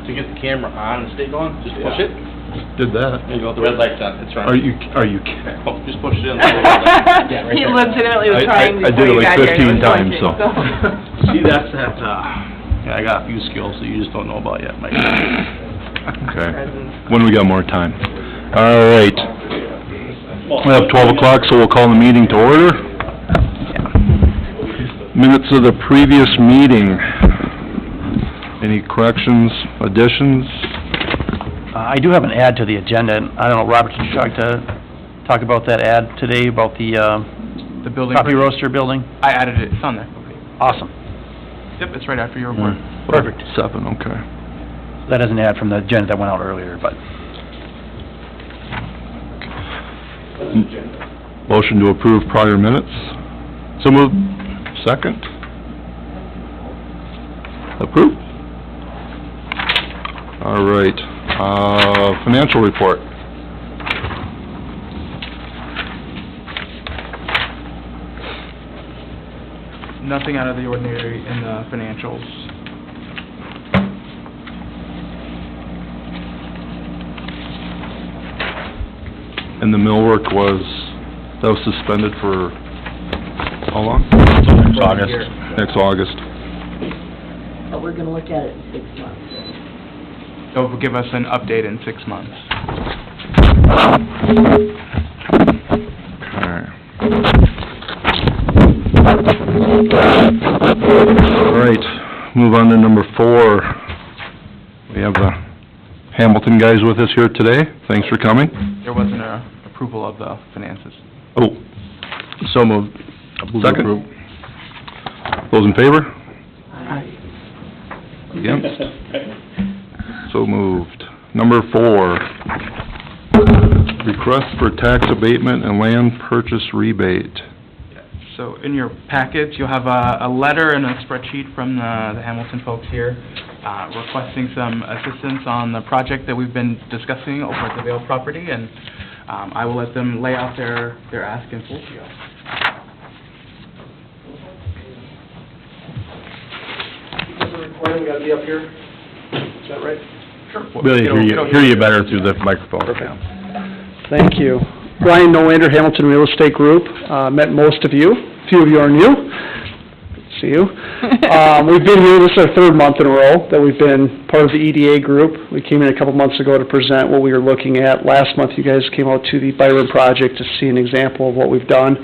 To get the camera on and stay going, just push it. Did that. There you go, the red light's on, it's Are running. you kidding? Oh, just push it in. Yeah, right He there. legitimately was trying I did before it you like got here. 15 times, so. See, that's that, yeah, I got a few skills that you just don't know about yet, Mike. Okay. When we got more time. All right. We have 12 o'clock, so we'll call the meeting to order. Minutes of the previous meeting. Any corrections, additions? I do have an add to the agenda, and I don't know, Robert, did you talk about that ad today, about the building. coffee roaster building? I added it, it's on there. Awesome. Yep, it's right after your report. Perfect. 7, okay. That is an ad from the agenda that went out earlier, but... Motion to approve prior minutes. So moved. Second. Approved. All right. Financial report. Nothing out of the ordinary in the financials. And the millwork was suspended for how long? Next August. Next August. But we're gonna look at it in 6 months. They'll give us an update in 6 months. Okay. All right, move on to number 4. We have the Hamilton guys with us here today. Thanks for coming. There wasn't a approval of the finances. Oh, so moved. Second. Those in favor? Against? So moved. Number 4, request for tax abatement and land purchase rebate. So in your package, you'll have a letter and a spreadsheet from the Hamilton folks here requesting some assistance on the project that we've been discussing over at the Vale property, and I will let them lay out their ask in full to you. We gotta be up here, is that right? Sure. Really hear you better through the microphone. Perfect. Thank you. Brian Nolander, Hamilton Real Estate Group. Met most of you. A few of you are new. Good to see you. We've been here, this is our 3rd month in a row that we've been part of the EDA group. We came in a couple months ago to present what we were looking at. Last month, you guys came out to the Byron project to see an example of what we've done.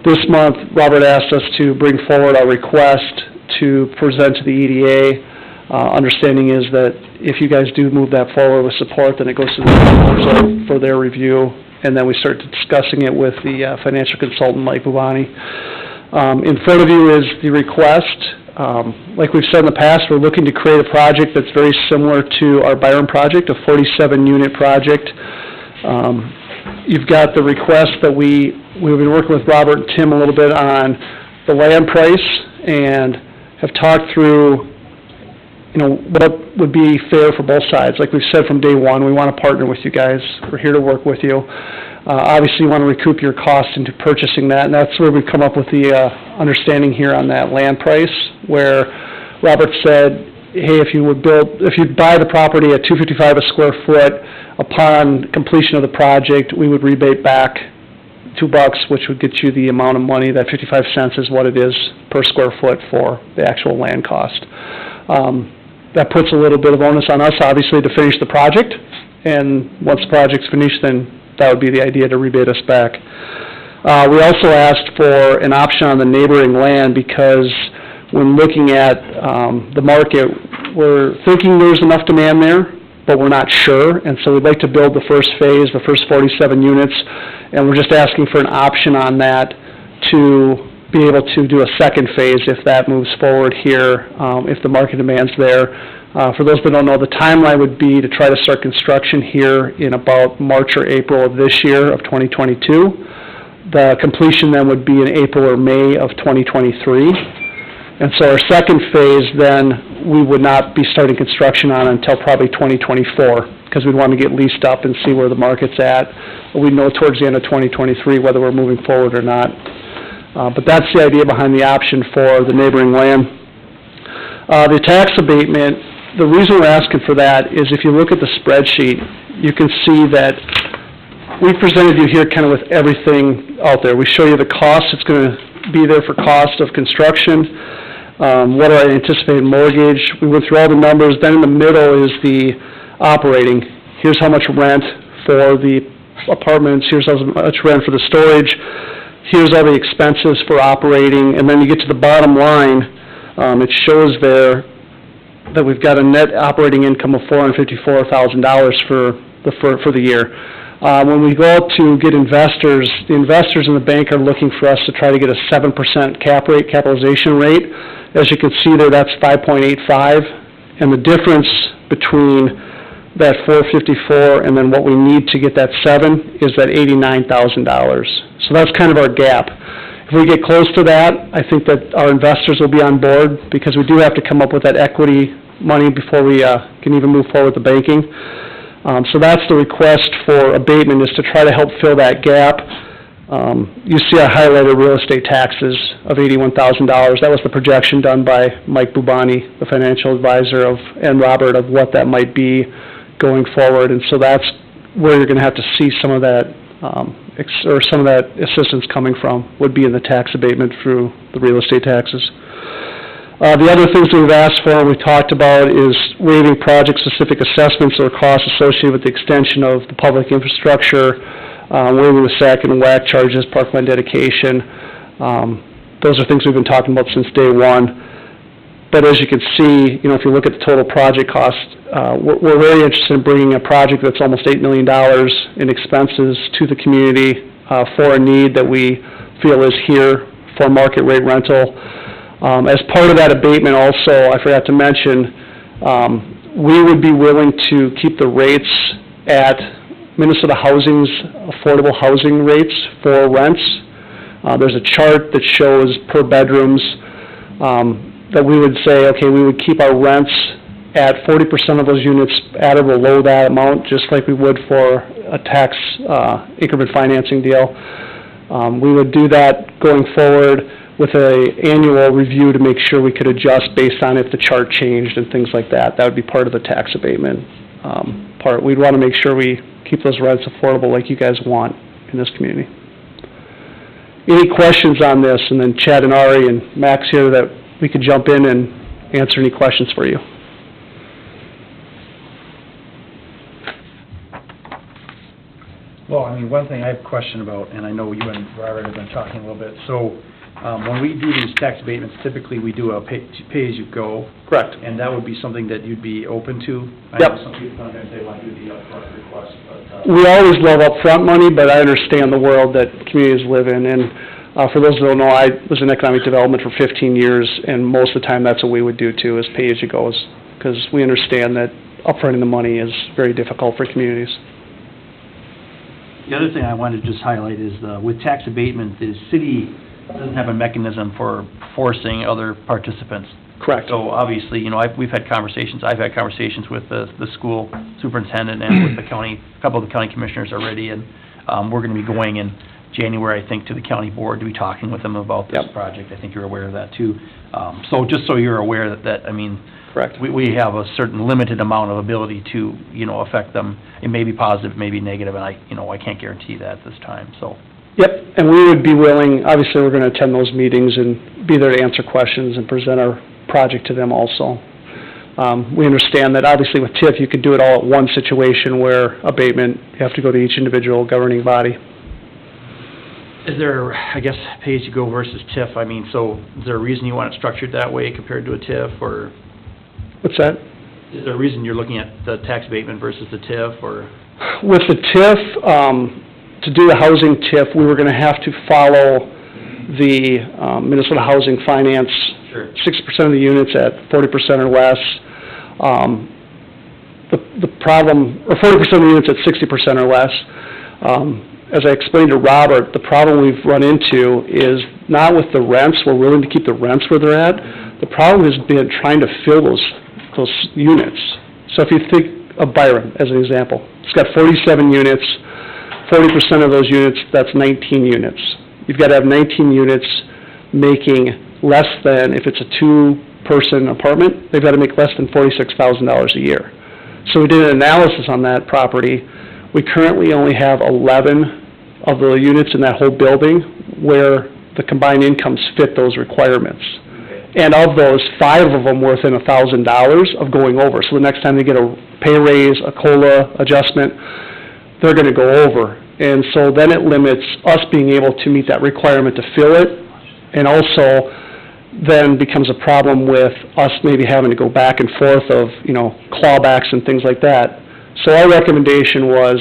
This month, Robert asked us to bring forward our request to present to the EDA. Understanding is that if you guys do move that forward with support, then it goes to the council for their review, and then we start discussing it with the financial consultant, Mike Bubani. In front of you is the request. Like we've said in the past, we're looking to create a project that's very similar to our Byron project, a 47-unit project. You've got the request that we've been working with Robert and Tim a little bit on the land price, and have talked through, what would be fair for both sides. Like we've said from day one, we want to partner with you guys. We're here to work with you. Obviously, you want to recoup your cost into purchasing that, and that's where we've come up with the understanding here on that land price, where Robert said, hey, if you'd buy the property at $255 a square foot, upon completion of the project, we would rebate back $2, which would get you the amount of money. That 55 cents is what it is per square foot for the actual land cost. That puts a little bit of onus on us, obviously, to finish the project, and once the project's finished, then that would be the idea, to rebate us back. We also asked for an option on the neighboring land, because when looking at the market, we're thinking there's enough demand there, but we're not sure, and so we'd like to build the first phase, the first 47 units, and we're just asking for an option on that to be able to do a second phase if that moves forward here, if the market demand's there. For those that don't know, the timeline would be to try to start construction here in about March or April of this year of 2022. The completion then would be in April or May of 2023. And so our second phase then, we would not be starting construction on until probably 2024, because we'd want to get leased up and see where the market's at. We know towards the end of 2023 whether we're moving forward or not. But that's the idea behind the option for the neighboring land. The tax abatement, the reason we're asking for that is if you look at the spreadsheet, you can see that we presented you here kind of with everything out there. We show you the cost that's going to be there for cost of construction, what our anticipated mortgage. We went through all the numbers. Then in the middle is the operating. Here's how much rent for the apartments. Here's how much rent for the storage. Here's all the expenses for operating. And then you get to the bottom line. It shows there that we've got a net operating income of $454,000 for the year. When we go out to get investors, the investors in the bank are looking for us to try to get a 7% capitalization rate. As you can see there, that's 5.85, and the difference between that 454 and then what we need to get that 7 is that $89,000. So that's kind of our gap. If we get close to that, I think that our investors will be on board because we do have to come up with that equity money before we can even move forward with the banking. So that's the request for abatement, is to try to help fill that gap. You see I highlighted real estate taxes of $81,000. That was the projection done by Mike Bubani, the financial advisor and Robert, of what that might be going forward. And so that's where you're going to have to see some of that, or some of that assistance coming from, would be in the tax abatement through the real estate taxes. The other things that we've asked for and we talked about is waiving project-specific assessments or costs associated with the extension of the public infrastructure, waiving the SAC and WAC charges, parkland dedication. Those are things we've been talking about since day one. But as you can see, if you look at the total project cost, we're very interested in bringing a project that's almost $8 million in expenses to the community for a need that we feel is here for market rate rental. As part of that abatement also, I forgot to mention, we would be willing to keep the rates at Minnesota Housing's affordable housing rates for rents. There's a chart that shows per bedrooms that we would say, okay, we would keep our rents at 40% of those units at or below that amount, just like we would for a tax increment financing deal. We would do that going forward with an annual review to make sure we could adjust based on if the chart changed and things like that. That would be part of the tax abatement part. We'd want to make sure we keep those rents affordable like you guys want in this community. Any questions on this? And then Chad and Ari and Max here, that we could jump in and answer any questions for you. Well, one thing I have a question about, and I know you and Robert have been talking a little bit, so when we do these tax abatements, typically we do a pay-as-you-go. Correct. And that would be something that you'd be open to? Yep. I know some people sometimes they want to do the upfront request, but... We always love upfront money, but I understand the world that communities live in. And for those that don't know, I was in economic development for 15 years, and most of the time that's what we would do too, is pay-as-you-goes, because we understand that upfronting the money is very difficult for communities. The other thing I wanted to just highlight is with tax abatement, the city doesn't have a mechanism for forcing other participants. Correct. So obviously, we've had conversations, I've had conversations with the school superintendent and with the county, a couple of the county commissioners already, and we're going to be going in January, I think, to the county board to be talking with them about this project. I think you're aware of that too. So just so you're aware that Correct. We have a certain limited amount of ability to, affect them. It may be positive, it may be negative, and I can't guarantee that at this time, so. Yep, and we would be willing, obviously, we're going to attend those meetings and be there to answer questions and present our project to them also. We understand that obviously with TIF, you could do it all at one situation, where abatement, you have to go to each individual governing body. Is there, pay-as-you-go versus TIF, so is there a reason you want it structured that way compared to a TIF, or? What's that? Is there a reason you're looking at the tax abatement versus the TIF, or? With the TIF, to do the housing TIF, we were going to have to follow the Minnesota Housing Finance, Sure. 60% of the units at 40% or less. The problem, or 40% of the units at 60% or less. As I explained to Robert, the problem we've run into is not with the rents. We're willing to keep the rents where they're at. The problem has been trying to fill those units. So if you think of Byron as an example, it's got 47 units, 40% of those units, that's 19 units. You've got to have 19 units making less than, if it's a person apartment, they've got to make less than $46,000 a year. So we did an analysis on that property. We currently only have 11 of the units in that whole building where the combined incomes fit those requirements. And of those, 5 of them were within $1,000 of going over. So the next time they get a pay raise, a COLA adjustment, they're going to go over. And so then it limits us being able to meet that requirement to fill it, and also then becomes a problem with us maybe having to go back and forth of, clawbacks and things like that. So our recommendation was,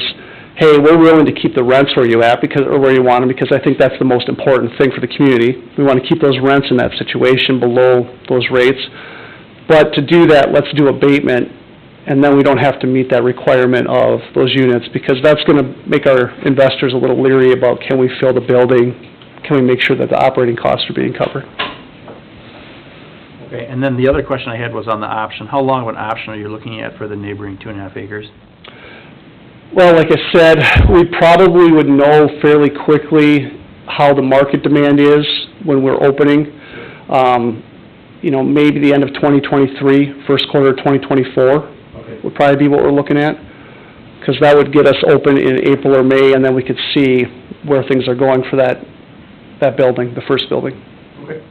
hey, we're willing to keep the rents where you at, or where you want them, because I think that's the most important thing for the community. We want to keep those rents in that situation below those rates. But to do that, let's do abatement, and then we don't have to meet that requirement of those units, because that's going to make our investors a little leery about, can we fill the building? Can we make sure that the operating costs are being covered? Okay, and then the other question I had was on the option. How long of an option are you looking at for the neighboring 2.5 acres? Well, like I said, we probably would know fairly quickly how the market demand is when we're opening. Maybe the end of 2023, first quarter of 2024 would probably be what we're looking at, because that would get us open in April or May, and then we could see where things are going for that building, the first building. Okay.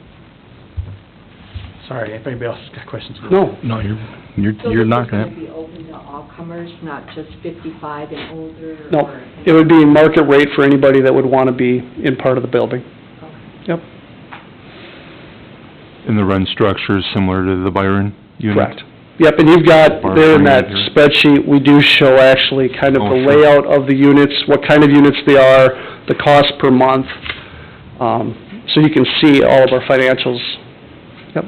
Sorry, if anybody else has got questions. No. No, you're not gonna. So this is going to be open to all comers, not just 55 and older? No, or- it would be market rate for anybody that would want to be in part of the building. Okay. Yep. And the rent structure is similar to the Byron unit? Correct. Yep, and you've got there in that spreadsheet, we do show actually kind of the layout of the units, what kind of units they are, the cost per month, so you can see all of our financials. Yep.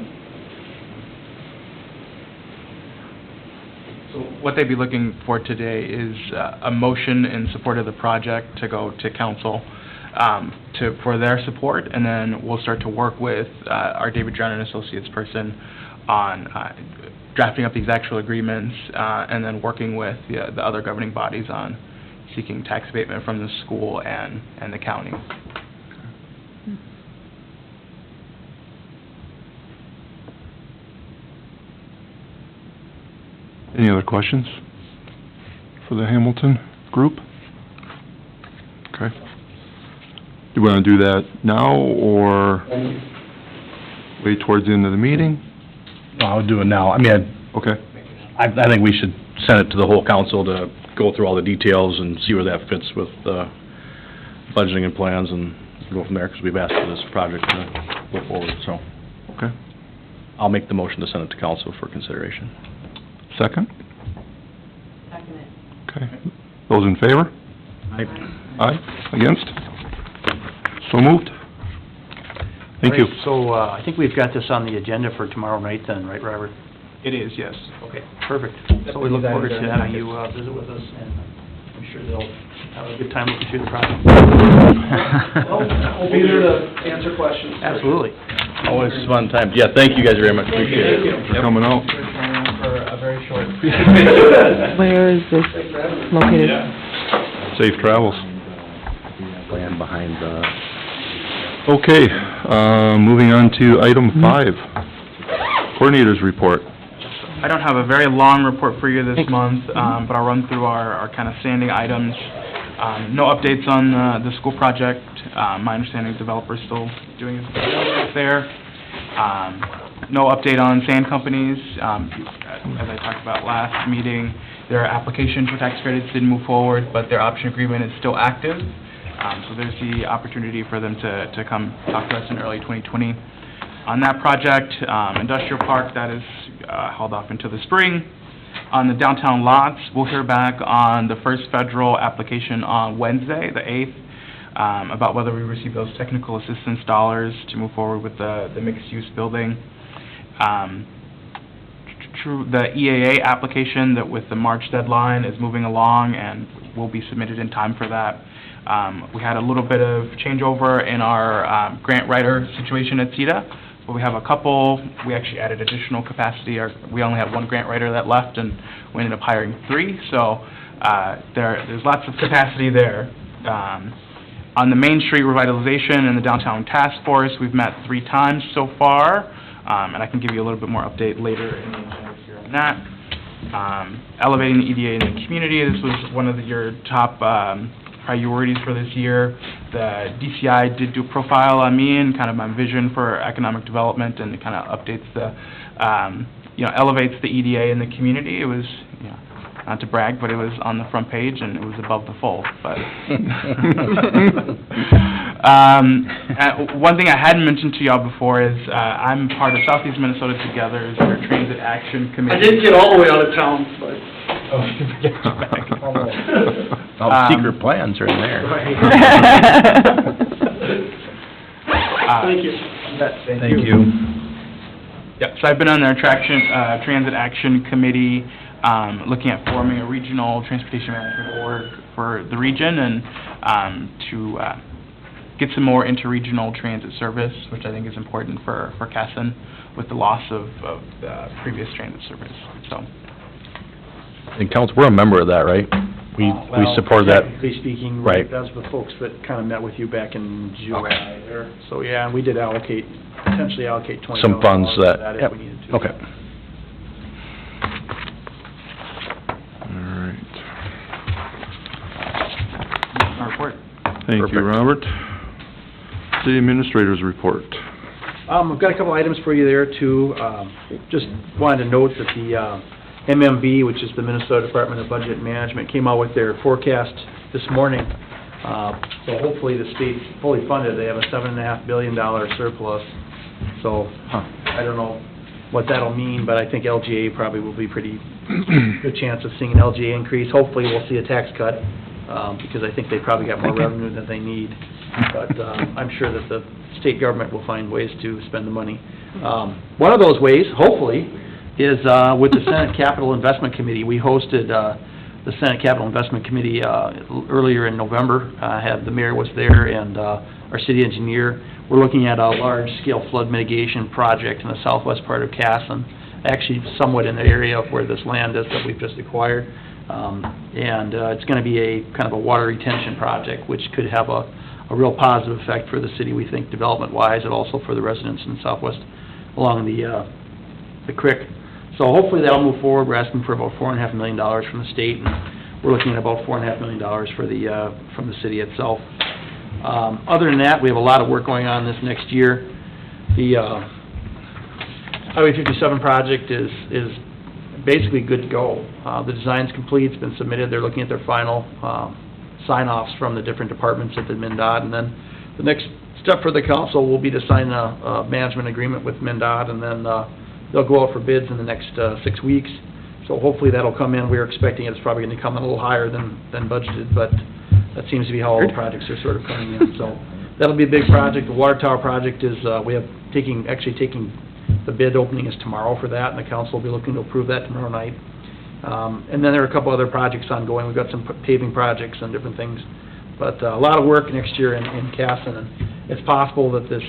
So what they'd be looking for today is a motion in support of the project to go to council for their support, and then we'll start to work with our David Drown and Associates person on drafting up these actual agreements, and then working with the other governing bodies on seeking tax abatement from the school and the county. Any other questions for the Hamilton group? Okay. Do you want to do that now, or wait towards the end of the meeting? No, I'll do it now. I mean, Okay. I think we should send it to the whole council to go through all the details and see where that fits with budgeting and plans, and go from there, because we've asked for this project to go forward, so. Okay. I'll make the motion to send it to council for consideration. Second? Second it. Okay. Those in favor? Aye. Against? So moved. Thank you. Great. So, I think we've got this on the agenda for tomorrow night then, right, Robert? It is, yes. Okay, perfect. So we look forward to having you visit with us, and I'm sure they'll have a good time looking through the project. We'll be there to answer questions. Absolutely. Always fun time. Yeah, thank you guys very much, appreciate it. For coming out. For a very short. Where is this located? Safe travels. Land behind the... Okay, moving on to item 5. Coordinators report. I don't have a very long report for you this month, but I'll run through our kind of standing items. No updates on the school project. My understanding is developer's still doing his work there. No update on sand companies. As I talked about last meeting, their application for tax credits didn't move forward, but their option agreement is still active. So there's the opportunity for them to come talk to us in early 2020. On that project, industrial park, that is held off until the spring. On the downtown lots, we'll hear back on the first federal application on Wednesday, the 8th, about whether we receive those technical assistance dollars to move forward with the mixed-use building. The EAA application that with the March deadline is moving along and will be submitted in time for that. We had a little bit of changeover in our grant writer situation at CEDA, but we have a couple. We actually added additional capacity. We only had one grant writer that left, and we ended up hiring 3, so there's lots of capacity there. On the Main Street revitalization and the downtown task force, we've met 3 times so far. and I can give you a little bit more update later in the agenda here on that. Elevating the EDA in the community, this was one of your top priorities for this year. The DCI did do a profile on me and kind of my vision for economic development, and it kind of updates the, elevates the EDA in the community. It was, not to brag, but it was on the front page and it was above the fold. But one thing I hadn't mentioned to y'all before is I'm part of Southeast Minnesota Together, is our Transit Action Committee. I didn't get all the way out of town, but... All the secret plans are in there. Thank you. Thank you. Yeah, so I've been on their Transit Action Committee, looking at forming a regional transportation management board for the region, and to get some more interregional transit service, which I think is important for Casson with the loss of the previous transit service. So, And council, we're a member of that, right? We support that. Technically speaking, Right. that's the folks that kind of met with you back in July there. So, yeah, and we did potentially allocate $20 Some funds that, if yep, we needed to. okay. All right. our report. Thank you, Perfect. Robert. City Administrator's report. I've got a couple items for you there, too. Just wanted to note that the MMB, which is the Minnesota Department of Budget and Management, came out with their forecast this morning. So hopefully the state's fully funded. They have a $7.5 billion surplus. So I don't know what that'll mean, but I think LGA probably will be pretty good chance of seeing an LGA increase. Hopefully we'll see a tax cut, because I think they probably got more revenue than they need. But I'm sure that the state government will find ways to spend the money. One of those ways, hopefully, is with the Senate Capital Investment Committee. We hosted the Senate Capital Investment Committee earlier in November. The mayor was there and our city engineer. We're looking at a large-scale flood mitigation project in the southwest part of Casson, actually somewhat in the area of where this land is that we've just acquired. And it's going to be a kind of a water retention project, which could have a real positive effect for the city, we think, development-wise, and also for the residents in the southwest along the creek. So hopefully that'll move forward. We're asking for about $4.5 million from the state, and we're looking at about $4.5 million for from the city itself. Other than that, we have a lot of work going on this next year. The Highway 57 project is basically good to go. The design's complete, it's been submitted. They're looking at their final sign-offs from the different departments at the MnDOT, and then the next step for the council will be to sign a management agreement with MnDOT, and then they'll go out for bids in the next 6 weeks. So hopefully that'll come in. We're expecting it's probably going to come in a little higher than budgeted, but that seems to be how all the projects are sort of coming in. So that'll be a big project. The water tower project is, we have taking the bid opening is tomorrow for that, and the council will be looking to approve that tomorrow night. And then there are a couple other projects ongoing. We've got some paving projects and different things. But a lot of work next year in Casson, and it's possible that this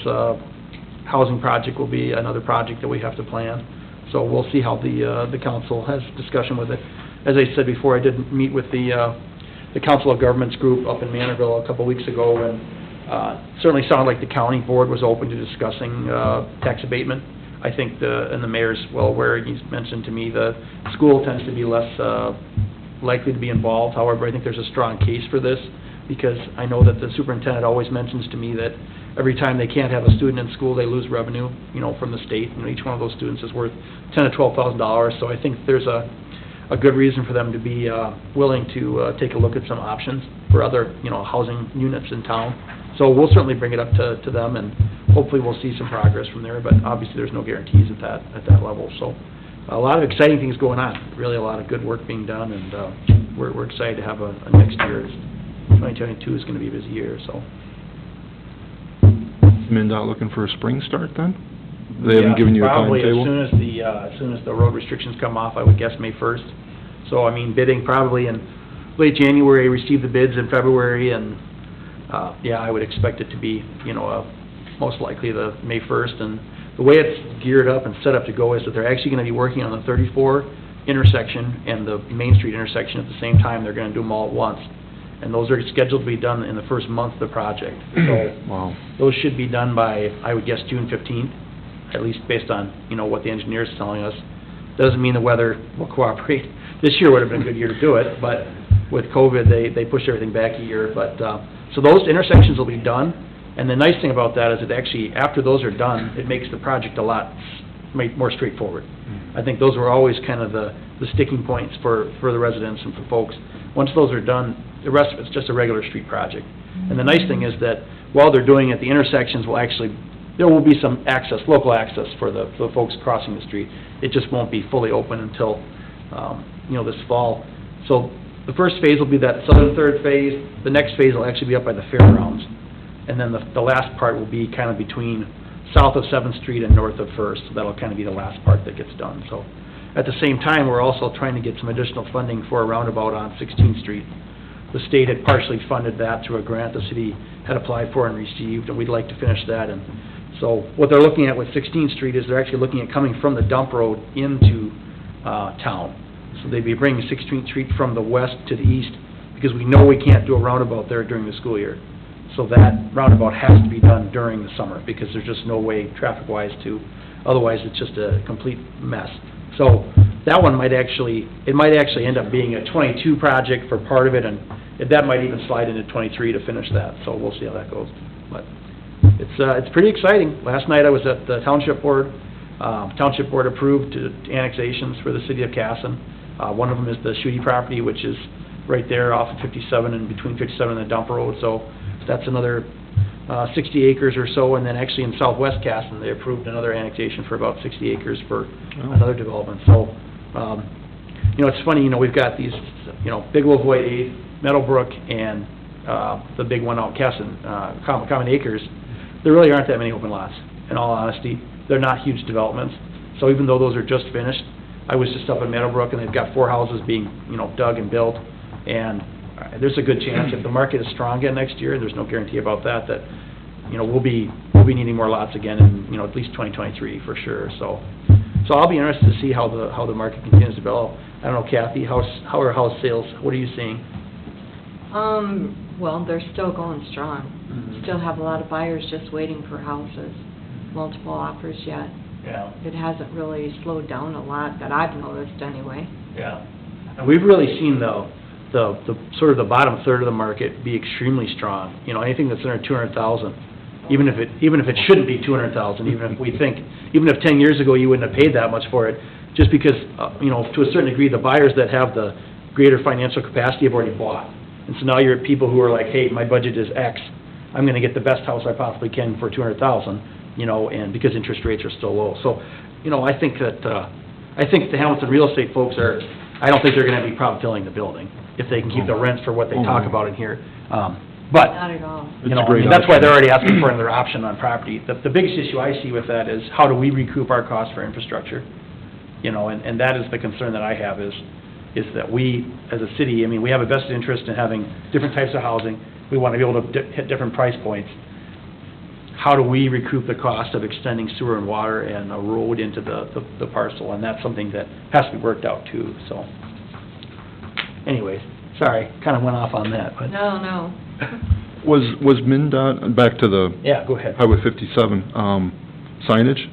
housing project will be another project that we have to plan. So we'll see how the council has discussion with it. As I said before, I did meet with the Council of Governments group up in Manorville a couple weeks ago, and certainly sounded like the county board was open to discussing tax abatement. I think the mayor's well aware. He's mentioned to me the school tends to be less likely to be involved. However, I think there's a strong case for this, because I know that the superintendent always mentions to me that every time they can't have a student in school, they lose revenue, from the state. Each one of those students is worth $10,000 to $12,000. So I think there's a good reason for them to be willing to take a look at some options for other, housing units in town. So we'll certainly bring it up to them, and hopefully we'll see some progress from there. But obviously, there's no guarantees at that level. So a lot of exciting things going on. Really, a lot of good work being done, and we're excited to have a next year. 2022 is going to be a busy year. So. MnDOT looking for a spring start then? They haven't given you a timetable? Probably as soon as the road restrictions come off, I would guess May 1st. So, bidding probably in late January, receive the bids in February, and, I would expect it to be, most likely the May 1st. And the way it's geared up and set up to go is that they're actually going to be working on the 34 intersection and the Main Street intersection at the same time. They're going to do them all at once. And those are scheduled to be done in the first month of the project. So Wow. those should be done by, I would guess, June 15th. at least based on, you know, what the engineer's telling us. Doesn't mean the weather will cooperate. This year would've been a good year to do it, but with COVID, they pushed everything back a year. But, so those intersections will be done, and the nice thing about that is it actually, after those are done, it makes the project a lot more straightforward. I think those were always kind of the sticking points for the residents and for folks. Once those are done, the rest of it's just a regular street project. And the nice thing is that while they're doing it, the intersections will actually, there will be some access, local access for the folks crossing the street. It just won't be fully open until, you know, this fall. So the first phase will be that southern third phase. The next phase will actually be up by the fairgrounds. And then the last part will be kind of between south of 7th Street and north of First. So that'll kind of be the last part that gets done. So at the same time, we're also trying to get some additional funding for a roundabout on 16th Street. The state had partially funded that through a grant the city had applied for and received, and we'd like to finish that. And so what they're looking at with 16th Street is they're actually looking at coming from the dump road into town. So they'd be bringing 16th Street from the west to the east, because we know we can't do a roundabout there during the school year. So that roundabout has to be done during the summer, because there's just no way traffic-wise to, otherwise it's just a complete mess. So that one might actually, it might actually end up being a 22 project for part of it, and that might even slide into 23 to finish that, so we'll see how that goes. But it's pretty exciting. Last night I was at the Township Board. Township Board approved annexations for the city of Casson. One of them is the Shooty property, which is right there off of 57 and between 57 and the dump road, so that's another 60 acres or so. And then actually in southwest Casson, they approved another annexation for about 60 acres for another development. So, you know, it's funny, you know, we've got these, you know, Big Wolf White 8, Meadowbrook, and the big one out Casson, Common Acres. There really aren't that many open lots, in all honesty. They're not huge developments. So even though those are just finished, I was just up in Meadowbrook, and they've got 4 houses being, you know, dug and built. And there's a good chance if the market is strong again next year, there's no guarantee about that, that, you know, we'll be needing more lots again in, you know, at least 2023 for sure. So I'll be interested to see how the market continues to develop. I don't know, Kathy, how are house sales? What are you seeing? Well, they're still going strong. Still have a lot of buyers just waiting for houses, multiple offers yet. Yeah. It hasn't really slowed down a lot that I've noticed anyway. Yeah. And we've really seen the sort of the bottom third of the market be extremely strong. You know, anything that's under 200,000, even if it shouldn't be 200,000, even if 10 years ago you wouldn't have paid that much for it, just because, you know, to a certain degree, the buyers that have the greater financial capacity have already bought. And so now you're at people who are like, hey, my budget is X, I'm gonna get the best house I possibly can for 200,000, you know, and because interest rates are still low. So, you know, I think the Hamilton real estate folks I don't think they're gonna have any problem filling the building, if they can keep the rents for what they talk about in here. But, Not at all. you know, I mean, that's why they're already asking for another option on property. The biggest issue I see with that is, how do we recoup our costs for infrastructure? You know, and that is the concern that I have, is that we, as a city, I mean, we have a vested interest in having different types of housing. We want to be able to hit different price points. How do we recoup the cost of extending sewer and water and a road into the parcel? And that's something that has to be worked out too, so. Anyways, sorry, kind of went off on that, but. No. Was MnDOT, back to the Yeah, go ahead. Highway 57, signage?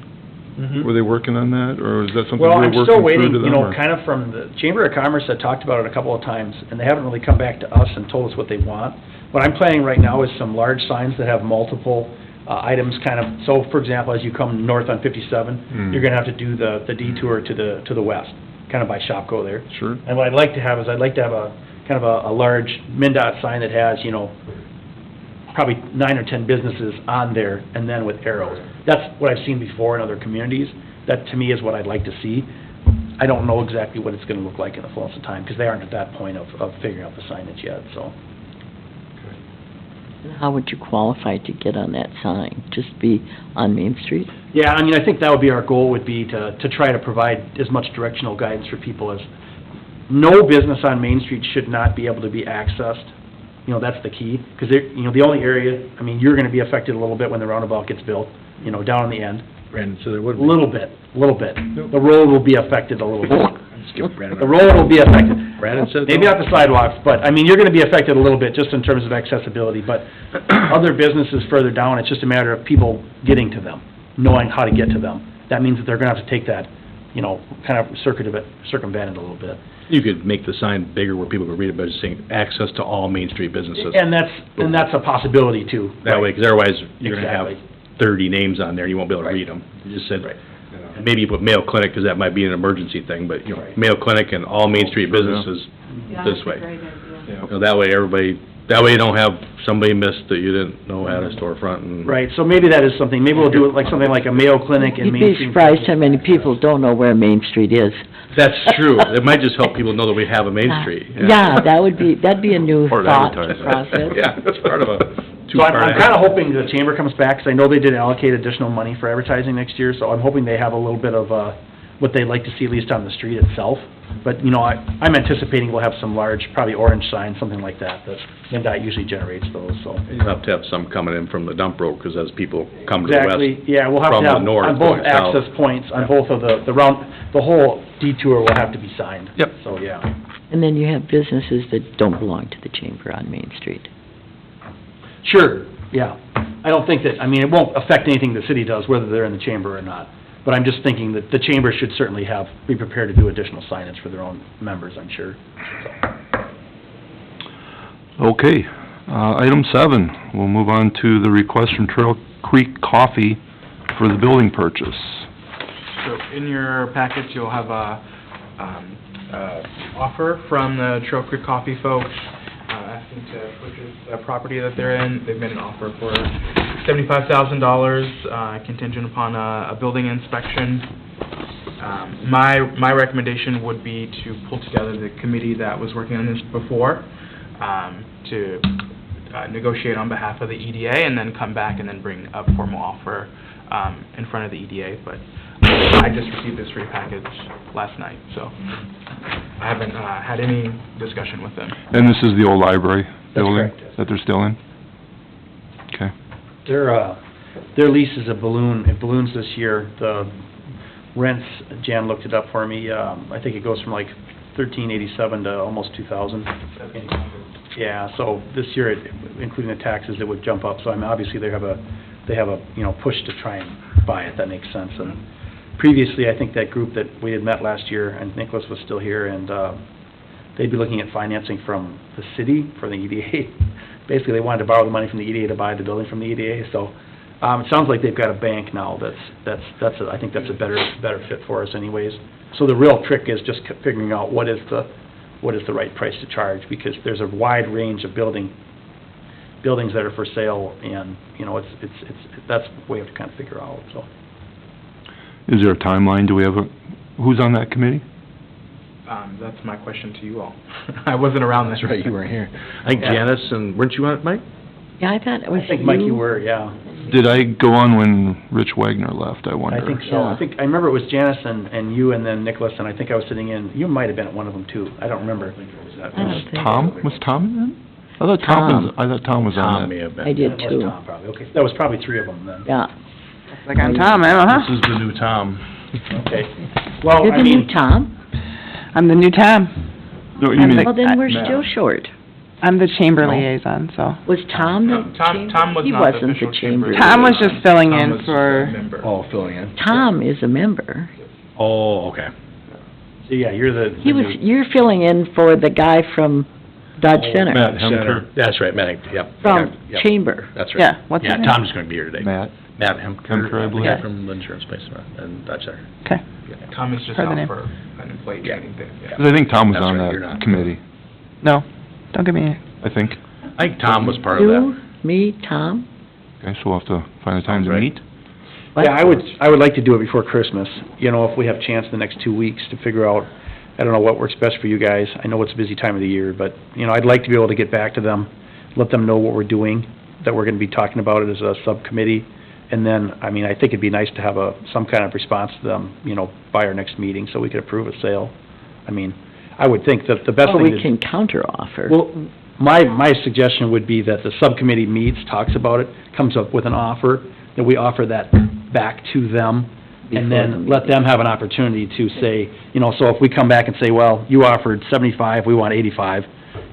Mhm. Were they working on that, or is that something Well, we're I'm working still through waiting, to them? you know, or- kind of from the Chamber of Commerce had talked about it a couple of times, and they haven't really come back to us and told us what they want. What I'm planning right now is some large signs that have multiple items kind of, so for example, as you come north on 57, you're gonna have to do the detour to the west, kind of by Shopko there. Sure. And what I'd like to have is, I'd like to have a, kind of a large MnDOT sign that has, you know, probably 9 or 10 businesses on there, and then with arrows. That's what I've seen before in other communities. That, to me, is what I'd like to see. I don't know exactly what it's gonna look like in the fullness of time, because they aren't at that point of figuring out the signage yet, so. And how would you qualify to get on that sign? Just be on Main Street? Yeah, I mean, I think that would be our goal, would be to try to provide as much directional guidance for people as, no business on Main Street should not be able to be accessed. You know, that's the key, because you know, the only area, I mean, you're gonna be affected a little bit when the roundabout gets built, you know, down on the end. Brandon, so there would A be. little bit. The road will be affected a little bit. Skip Brandon. The road will be affected. Brandon said Maybe not the sidewalks, but, I mean, you're gonna be affected a little bit, just in terms of accessibility, but other businesses further down, it's just a matter of people getting to them. knowing how to get to them. That means that they're gonna have to take that, you know, kind of circumvent it a little bit. You could make the sign bigger where people could read it, by just saying, access to all Main Street businesses. And that's a possibility too. That way, because otherwise, you're gonna have Exactly. 30 names on there, you won't be able to Right. read them. You just said, Right. and maybe you put Mayo Clinic, because that might be an emergency thing, but, you know, Right. Mayo Clinic and all Main Street businesses Yeah, this that's a way. great idea. You know, that way, you don't have somebody missed that you didn't know had a storefront and... Right, so maybe that is something, maybe we'll do it like something like a Mayo Clinic and You'd Main be Street. surprised how many people don't know where Main Street is. That's true. It might just help people know that we have a Main Street. Yeah, that'd be a new Or thought advertising. process. Yeah, that's part of a So I'm two-part kinda hoping the chamber comes back, 'cause I know they did allocate additional money for advertising next year, so I'm hoping they have a little bit of, what they'd like to see at least on the street itself. But, you know, I'm anticipating we'll have some large, probably orange signs, something like that, MnDOT usually generates those, so. You'll have to have some coming in from the dump road, because as people come to the west... Exactly, yeah, we'll have from to the have, north on both going south. access points, on both of the whole detour will have to be signed. Yep. So, yeah. And then you have businesses that don't belong to the chamber on Main Street. Sure, yeah. I don't think that, I mean, it won't affect anything the city does, whether they're in the chamber or not. But I'm just thinking that the chamber should certainly be prepared to do additional signage for their own members, I'm sure. Okay, item 7, we'll move on to the request from Trail Creek Coffee for the building purchase. So in your package, you'll have a offer from the Trail Creek Coffee folks, asking to purchase a property that they're in. They've made an offer for $75,000, contingent upon a building inspection. My recommendation would be to pull together the committee that was working on this before, to negotiate on behalf of the EDA, and then come back and then bring a formal offer in front of the EDA. But I just received this free package last night, so I haven't had any discussion with them. And this is the old library building correct, yes. that they're still in? Okay. Their lease is it balloons this year. The rents, Jan looked it up for me, I think it goes from like $1,387 to almost $2,000. Yeah, so this year, including the taxes, it would jump up, so I mean, obviously they have a, you know, push to try and buy it, that makes sense. And previously, I think that group that we had met last year, and Nicholas was still here, and they'd be looking at financing from the city for the EDA. Basically, they wanted to borrow the money from the EDA to buy the building from the EDA, so it sounds like they've got a bank now I think that's a better fit for us anyways. So the real trick is just figuring out what is the right price to charge, because there's a wide range of buildings that are for sale, and, you know, that's what we have to kind of figure out, so. Is there a timeline? Do we have who's on that committee? That's my question to you all. I wasn't around this. That's right, you weren't here. I think Janice and, weren't you on it, Mike? Yeah, I thought it was I think, Mike, you were, yeah. Did I go on when Rich Wagner left, I wonder? I think so. I remember it was Janice and you and then Nicholas, and I think I was sitting in, you might have been at one of them too. I don't remember. I don't think. Tom? Was Tom in then? I thought Tom was on Tom that. may have been. I did It was too. Tom, probably. Okay, that was probably 3 of them then. Yeah. Like I'm Tom, huh? This is the new Tom. Okay. Well, You're I the mean, new Tom? I'm the new Tom. No, you I'm mean, the- Well, then we're Matt. still short. I'm the chamber No. liaison, so. Was Tom the chamber? Tom was He not the wasn't official the chamber. chamber. Tom was just filling Tom in was just a for, member. Oh, filling in. Tom is a member. Oh, okay. so yeah, you're the new- You're filling in for the guy from Dodge Center. Matt Hemker. That's right, Matt, yep. From Yep. Chamber. That's right. yeah, what's Yeah, his name? Tom's gonna be here today. Matt. Matt Hemker, Hemker, I believe. guy from the insurance place, and Dodge Center. Okay. Tom is just Heard the out name. for an employee training thing, yeah. 'Cause I think Tom was That's on right, you're not. that committee, No, don't give me, I think. I think Tom was part of that. You, me, Tom? Okay, so we'll have to find a time Sounds to right. meet. What? Yeah, I would like to do it before Christmas, you know, if we have a chance in the next 2 weeks to figure out, I don't know what works best for you guys. I know it's a busy time of the year, but, you know, I'd like to be able to get back to them, let them know what we're doing, that we're gonna be talking about it as a subcommittee. And then, I mean, I think it'd be nice to have some kind of response to them, you know, by our next meeting, so we could approve a sale. I mean, I would think that the best Or thing to... we can counteroffer. Well, my suggestion would be that the subcommittee meets, talks about it, comes up with an offer, that we offer that back to them, Before and the then let meeting. them have an opportunity to say, you know, so if we come back and say, well, you offered 75, we want 85,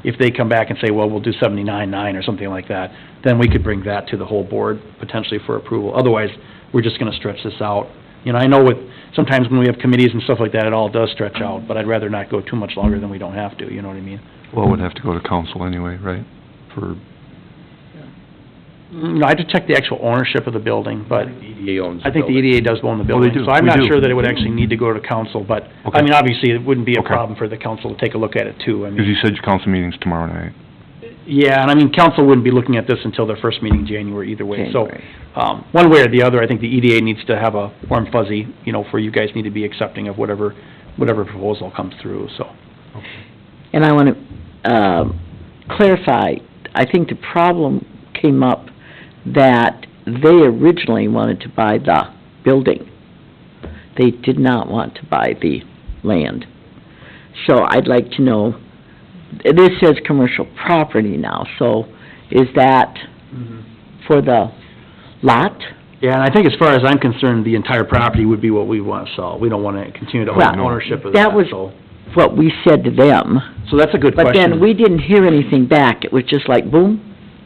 if they come back and say, well, we'll do 79.9 or something like that, then we could bring that to the whole board potentially for approval. Otherwise, we're just gonna stretch this out. You know, I know sometimes when we have committees and stuff like that, it all does stretch out, but I'd rather not go too much longer than we don't have to, you know what I mean? Well, it would have to go to council anyway, right? For, No, I had to check the actual ownership of the building, but EDA owns the I think the building. EDA does own the Oh, they building. do. So I'm We not do. sure that it would actually need to go to council, but, Okay. I mean, obviously, it wouldn't be a Okay. problem for the council to take a look at it too. I because you mean, said your council meeting's tomorrow night. yeah, and I mean, council wouldn't be looking at this until their first meeting in January either way. So, January. one way or the other, I think the EDA needs to have a warm fuzzy, you know, for you guys need to be accepting of whatever proposal comes through, so. And I want to clarify, I think the problem came up that they originally wanted to buy the building. They did not want to buy the land. So I'd like to know, this says commercial property now, so is that for the lot? Yeah, and I think as far as I'm concerned, the entire property would be what we want to sell. We don't want to continue to Well, own ownership of that that, was- so. What we said to them, So that's a good but question. then we didn't hear anything back. It was just like, boom,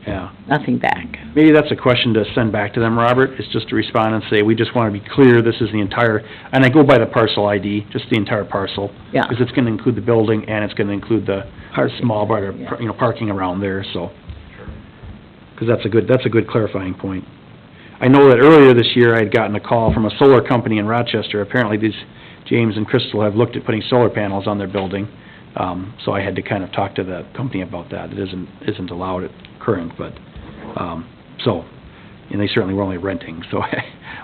Yeah. nothing back. Maybe that's a question to send back to them, Robert, is just to respond and say, we just want to be clear, this is the entire, and I go by the parcel ID, just the entire parcel. Yeah. Because it's going to include the building and it's going to include the small bar, Yeah. you know, parking around there, so. Because that's a good clarifying point. I know that earlier this year, I had gotten a call from a solar company in Rochester. Apparently, James and Crystal have looked at putting solar panels on their building. So I had to kind of talk to the company about that. It isn't allowed at current, but, so, and they certainly were only renting, so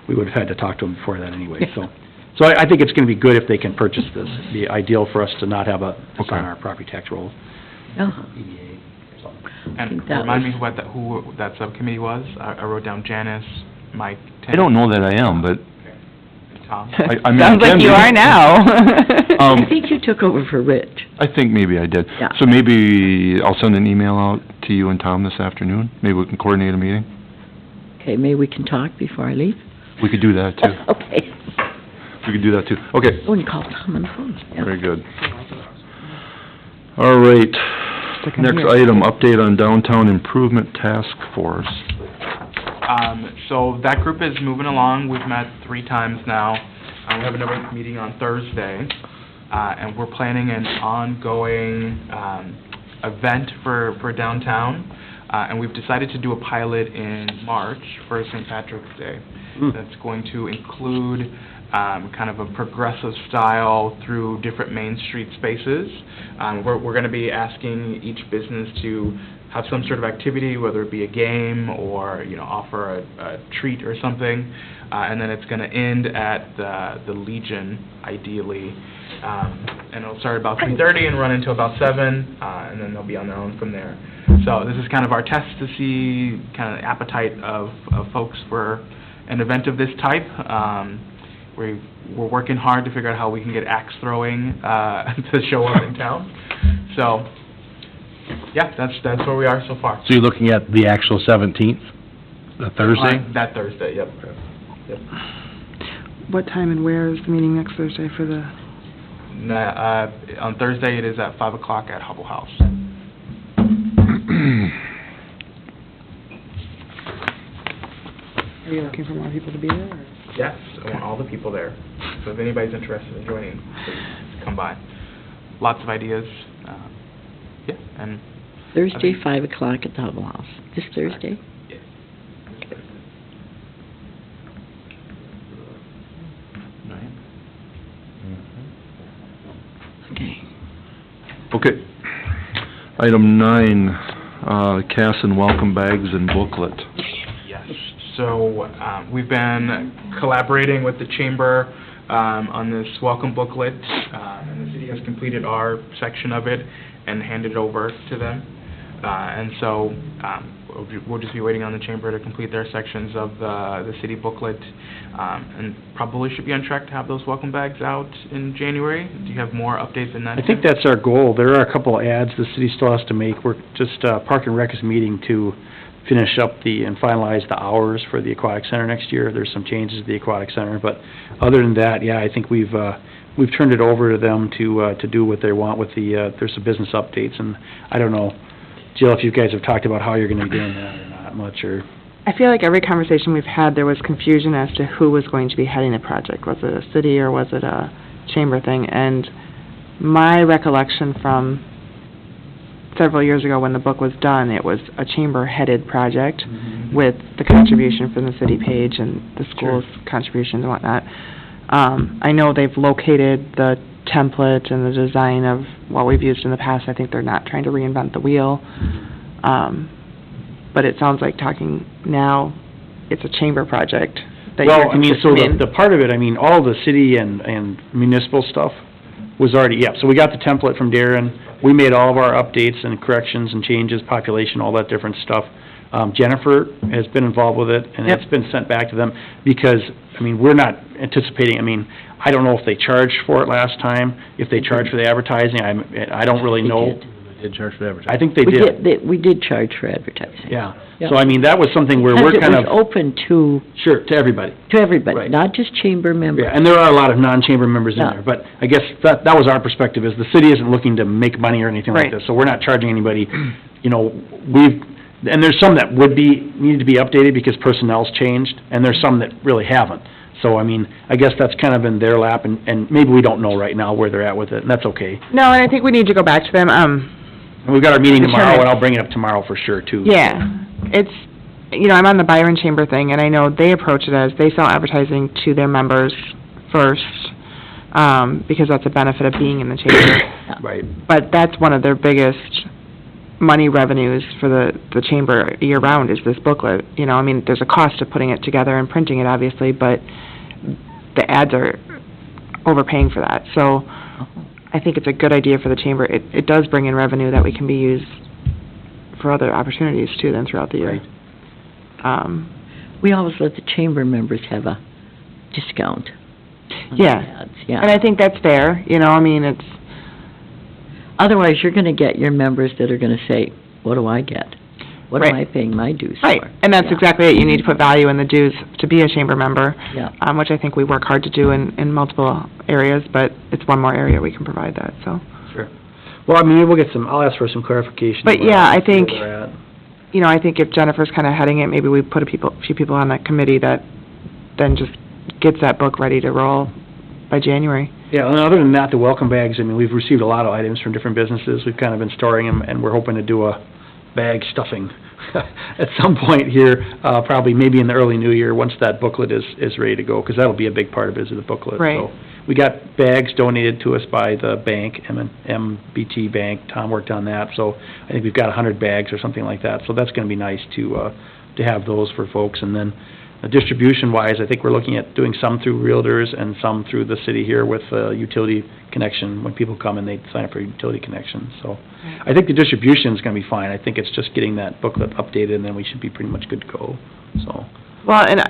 we would have had to talk to them before that anyway, so. So I think it's gonna be good if they can purchase this. It'd be ideal for us to not have this on Okay. our property tax rolls. Oh, And think that remind was- me who that subcommittee was? I wrote down Janice, Mike, Tim. I don't know that I am, but Tom. I mean, Sounds I like can you be. are now. Um, I think you took over for Rich. I think maybe I did. Yeah. So maybe I'll send an email out to you and Tom this afternoon. Maybe we can coordinate a meeting. Okay, maybe we can talk before I leave? We could do that too. Okay. We could do that too. Okay, Oh, and call Tom on the phone. Yeah. very good. All right, Stick 'em next here. item, update on Downtown Improvement Task Force. So that group is moving along. We've met 3 times now. We have another meeting on Thursday, and we're planning an ongoing event for downtown. And we've decided to do a pilot in March for St. Patrick's Day. That's going to include kind of a progressive style through different Main Street spaces. We're going to be asking each business to have some sort of activity, whether it be a game or, you know, offer a treat or something. And then it's going to end at the Legion, ideally. And it'll start about 3:30 and run until about 7, and then they'll be on their own from there. So this is kind of our test to see kind of the appetite of folks for an event of this type. We're working hard to figure out how we can get axe throwing to show up in town. So, yeah, that's where we are so far. So you're looking at the actual 17th, the Thursday? That Thursday, yep. What time and where is the meeting next Thursday for the, On Thursday, it is at 5 o'clock at Hubble House. are you looking for more people to be there? Or? Yes, I want all the people there. So if anybody's interested in joining, please come by. Lots of ideas. Yeah, and Thursday, 5 o'clock at the Hubble House. This Thursday? yeah. Okay. Okay. Item 9, Cass and welcome bags and booklet. Yes, so we've been collaborating with the Chamber on this welcome booklet, and the city has completed our section of it and handed it over to them. And so we'll just be waiting on the Chamber to complete their sections of the city booklet, and probably should be on track to have those welcome bags out in January. Do you have more updates than that? I think that's our goal. There are a couple of ads the city still has to make. We're just, Park and Rec is meeting to finish up and finalize the hours for the aquatic center next year. There's some changes to the aquatic center, but other than that, yeah, I think we've turned it over to them to do what they want with there's some business updates, and I don't know, Jill, if you guys have talked about how you're gonna be doing that or not much, or... I feel like every conversation we've had, there was confusion as to who was going to be heading the project. Was it a city or was it a chamber thing? And my recollection from several years ago when the book was done, it was a chamber-headed project with the contribution from the city page and the school's contributions and whatnot. I know they've located the template and the design of what we've used in the past. I think they're not trying to reinvent the wheel. But it sounds like talking now, it's a chamber project. that Well, you're I mean, so interested in. the part of it, I mean, all the city and municipal stuff was already, yeah, so we got the template from Darren, we made all of our updates and corrections and changes, population, all that different stuff. Jennifer has been involved with it, and Yep. it's been sent back to them, because, I mean, we're not anticipating, I mean, I don't know if they charged for it last time, if they charged for the advertising, I don't really They know. did. They did charge for advertising. I think they We did, we did charge for advertising. yeah. Yeah. So, I mean, that was something where we're kind Because it was of, open to sure, to everybody. everybody, Right. not just chamber members. Yeah, and there are a lot of non-chamber members in Yeah. there, but I guess that was our perspective, is the city isn't looking to make money or anything like Right. this, so we're not charging anybody, you know, and there's some that need to be updated because personnel's changed, and there's some that really haven't. So, I mean, I guess that's kind of in their lap, and maybe we don't know right now where they're at with it, and that's okay. No, and I think we need to go back to them, And we've got our meeting tomorrow, Determine. and I'll bring it up tomorrow for sure, too. yeah, it's, you know, I'm on the Byron Chamber thing, and I know they approach it as, they sell advertising to their members first, because that's a benefit of being in the chamber. Right. But that's one of their biggest money revenues for the chamber year-round, is this booklet. You know, I mean, there's a cost of putting it together and printing it, obviously, but the ads are overpaying for that. So I think it's a good idea for the chamber. It does bring in revenue that we can be used for other opportunities, too, then throughout the year. Right. We always let the chamber members have a discount on the Yeah. ads, yeah. And I think that's fair, you know, I mean, it's, Otherwise, you're gonna get your members that are gonna say, what do I get? What am I Right. paying my dues for? right, and that's Yeah. exactly it. You need to put value in the dues to be a chamber member. Yeah. Which I think we work hard to do in multiple areas, but it's one more area we can provide that, so. Sure. Well, I mean, we'll get I'll ask for some clarification. But, where- yeah, I think- where they're at. You know, I think if Jennifer's kind of heading it, maybe we put a few people on that committee that then just gets that book ready to roll by January. Yeah, and other than that, the welcome bags, I mean, we've received a lot of items from different businesses. We've kind of been storing them, and we're hoping to do a bag stuffing at some point here, probably maybe in the early new year, once that booklet is ready to go, because that'll be a big part of it, is the booklet. Right. So we got bags donated to us by the bank, MBT Bank. Tom worked on that, so I think we've got 100 bags or something like that. So that's gonna be nice to have those for folks. And then distribution-wise, I think we're looking at doing some through realtors and some through the city here with utility connection, when people come and they sign up for utility connection. So I think the distribution's gonna be fine. I think it's just getting that booklet updated, and then we should be pretty much good to go, so. Well, and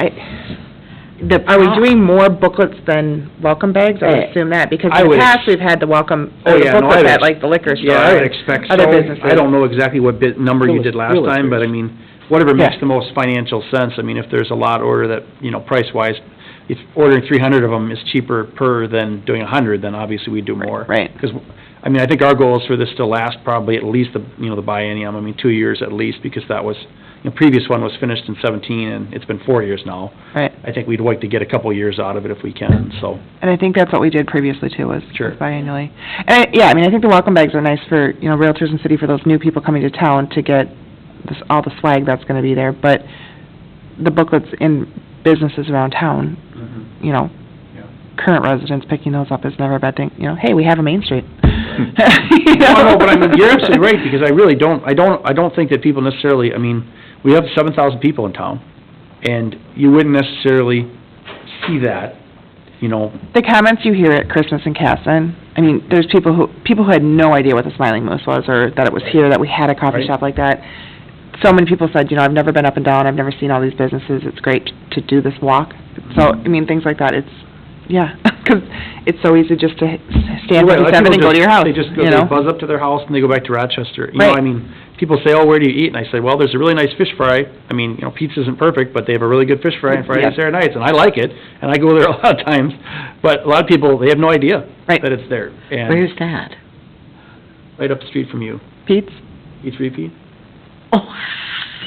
are we doing more booklets than welcome bags? I would assume that, because I in the would past, we've had the welcome, Oh, or the yeah, no, booklets I'd at like the liquor store. Yeah, I would and expect so. Other businesses. I don't know exactly what number you did last time, but I mean, whatever makes Yeah. the most financial sense. I mean, if there's a lot order that, you know, price-wise, if ordering 300 of them is cheaper per than doing 100, then obviously we do more. Right. Because, I mean, I think our goal is for this to last probably at least the biennium, I mean, 2 years at least, because that was, the previous one was finished in 17, and it's been 4 years now. Right. I think we'd like to get a couple years out of it if we can, so. And I think that's what we did previously too, was Sure. biannually. And, I mean, I think the welcome bags are nice for, you know, realtors and city, for those new people coming to town to get all the swag that's gonna be there, but the booklets in businesses around town, you know, Yeah. current residents picking those up is never a bad thing, you know, hey, we have a Main Street. No, but I mean, you're absolutely right, because I really don't think that people necessarily, I mean, we have 7,000 people in town, and you wouldn't necessarily see that, you know. The comments you hear at Christmas in Casson, I mean, there's people who had no idea what the Smiling Moose was, or that it was here, that we had a coffee Right. shop like that. So many people said, you know, I've never been up and down, I've never seen all these businesses, it's great to do this walk. So, I mean, things like that, it's, yeah, because it's so easy just to stand Right, a lot of 57 and people go to your house, They just go, you they know? buzz up to their house and they go back to Rochester. You know, Right. I mean, people say, oh, where do you eat? And I say, well, there's a really nice fish fry. I mean, you know, pizza isn't perfect, but they have a really good fish fry on Fridays, Yeah. Saturday nights, and I like it, and I go there a lot of times. But a lot of people, they have no idea Right. that it's there. And Where's that? right up the street from you. Pete's? Eats Repeat? Oh,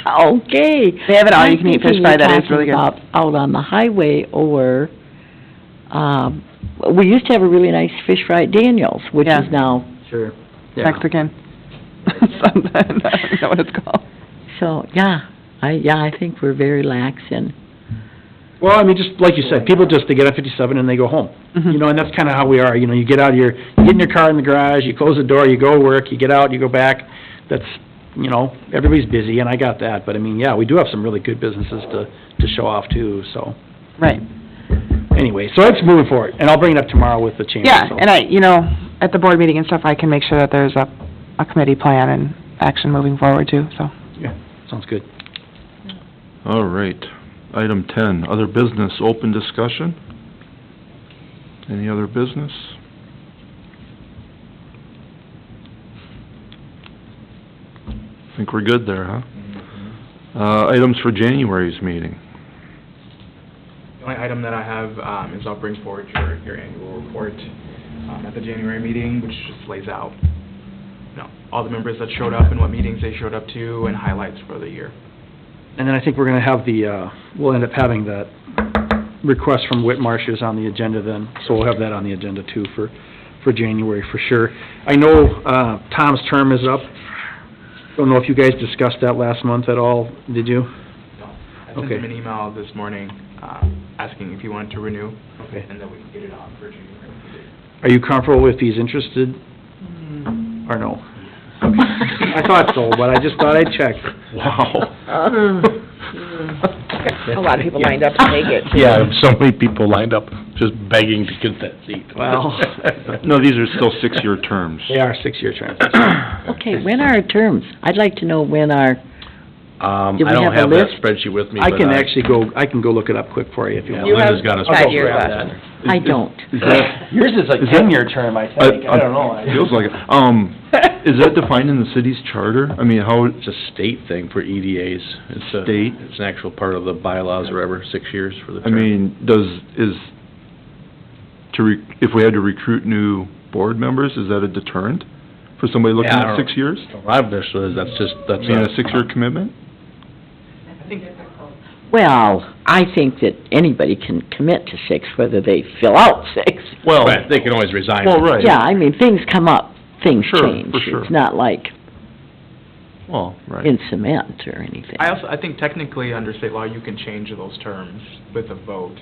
Okay. They have an all-you-can-eat fish fry that is really good. I'm thinking you're talking about out on the highway, or, we used to have a really nice fish fry at Daniel's, which Yeah. is now, Sure. Mexican. Something, I don't know what it's called. so, I think we're very lax in, Well, I mean, just like you said, people they get on 57 and they go home. Mhm. You know, and that's kinda how we are, you know, you get out of you get in your car in the garage, you close the door, you go to work, you get out, you go back. That's, you know, everybody's busy, and I got that, but I mean, yeah, we do have some really good businesses to show off too, so. Right. Anyway, so it's moving forward, and I'll bring it up tomorrow with the chamber, Yeah, so. and at the board meeting and stuff, I can make sure that there's a committee plan and action moving forward too, so. Yeah, sounds good. All right. Item 10, other business, open discussion. Any other business? Think we're good there, huh? Items for January's meeting. The only item that I have is I'll bring forward your annual report at the January meeting, which just lays out, all the members that showed up and what meetings they showed up to and highlights for the year. And then I think we're gonna have we'll end up having that request from Whitmarsh's on the agenda then, so we'll have that on the agenda too for January for sure. I know, Tom's term is up. Don't know if you guys discussed that last month at all, did you? No, I sent Okay. him an email this morning asking if he wanted to renew, Okay. and then we can get it on for January. Are you comfortable if he's interested, or no? I thought so, but I just thought I'd check. Wow. A lot of people lined up to take it. Yeah, so many people lined up, just begging to get that seat. Well, No, these are still 6-year terms. they are 6-year terms. okay, when are our terms? I'd like to know when our, I Do we don't have a have that list? spreadsheet with me, I but can actually I can go look it up quick for you if you Yeah, want. Linda's got us. I'll go 5 years grab left. that. I don't. Is that, Yours is like Is that- 10-year term, I think, I don't know. Feels like it. Is that defined in the city's charter? I mean, how, It's a state thing for EDAs. It's a... State? It's an actual part of the bylaws or whatever, 6 years for the I term. mean, if we had to recruit new board members, is that a deterrent for somebody looking Yeah, I at don't- 6 years? I've understood, that's I mean, a 6-year commitment? I think Well, I think that anybody can commit to 6, whether they fill out 6. Well, they can always resign. Well, right. Yeah, I mean, things come up, things Sure, change. for sure. It's not like Well, right. in cement or anything. I think technically under state law, you can change those terms with a vote.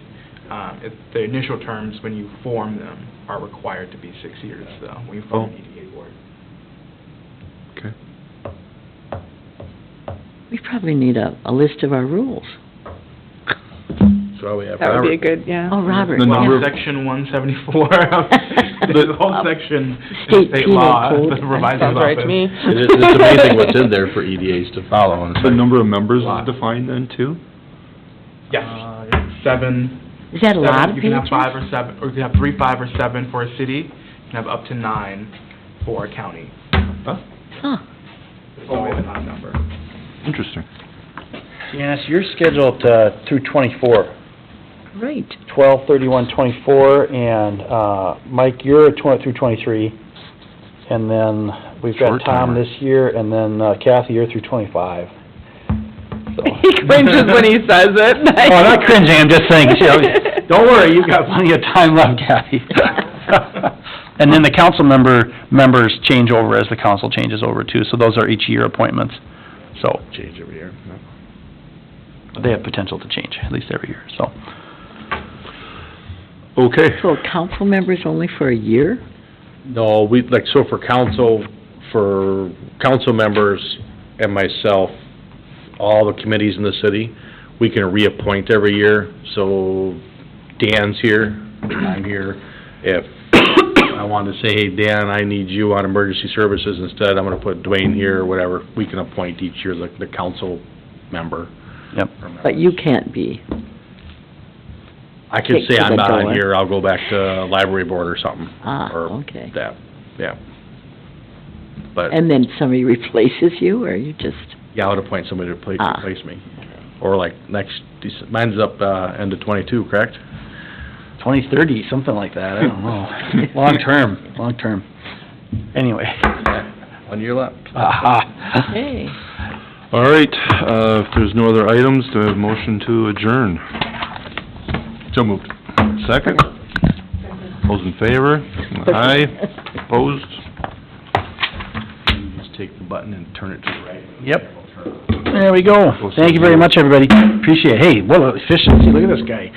The initial terms, when you form them, are required to be 6 years, though, when you form an EDA board. Okay. We probably need a list of our rules. So we have That would be a Robert. good, yeah. Oh, Robert, The yeah. number- Section 174 of the whole section State in state penal law, code. the revisor's Sounds right to office. me. It's amazing what's in there for EDAs to follow. and it's The like- number of members Lot. is defined then, too? Yes, 7. Is that a lot Seven, of you can have pages? 5 or 7, or you can have 3, 5, or 7 for a city. You can have up to 9 for a county. Huh. It's always an odd number. Interesting. Janice, you're scheduled through 24, Great. 12/31/24, and Mike, you're through 23, and then we've got Short Tom timer. this year, and then Kathy, you're through 25. So. He cringes when he says it. Oh, I'm not cringing, I'm just saying, don't worry, you've got plenty of time left, Kathy. And then the council members change over as the council changes over too, so those are each year appointments, so. Change every year. They have potential to change, at least every year, so. Okay. So council members only for a year? No, so for council members and myself, all the committees in the city, we can reappoint every year. So Dan's here, I'm here. If I wanted to say, hey, Dan, I need you on emergency services instead, I'm gonna put Dwayne here or whatever, we can appoint each year the council member. Yep. But you can't be. I could Kick say to I'm the not on door. here, I'll go back to library board or something. Ah, or okay. that, yeah. But, And then somebody replaces you, or you just, yeah, I would appoint somebody to Ah. replace me. Or like next, mine's up, end of 22, correct? 2030, something like that, I don't know. Long term. Anyway. 1 year left. Aha. hey, All right, if there's no other items, do I have a motion to adjourn? So moved. Second? Those in favor? Aye. Opposed? You just take the button and turn it to the right. Yep. There we go. Thank you very much, everybody. Appreciate it. Hey, what efficiency. Look at this guy.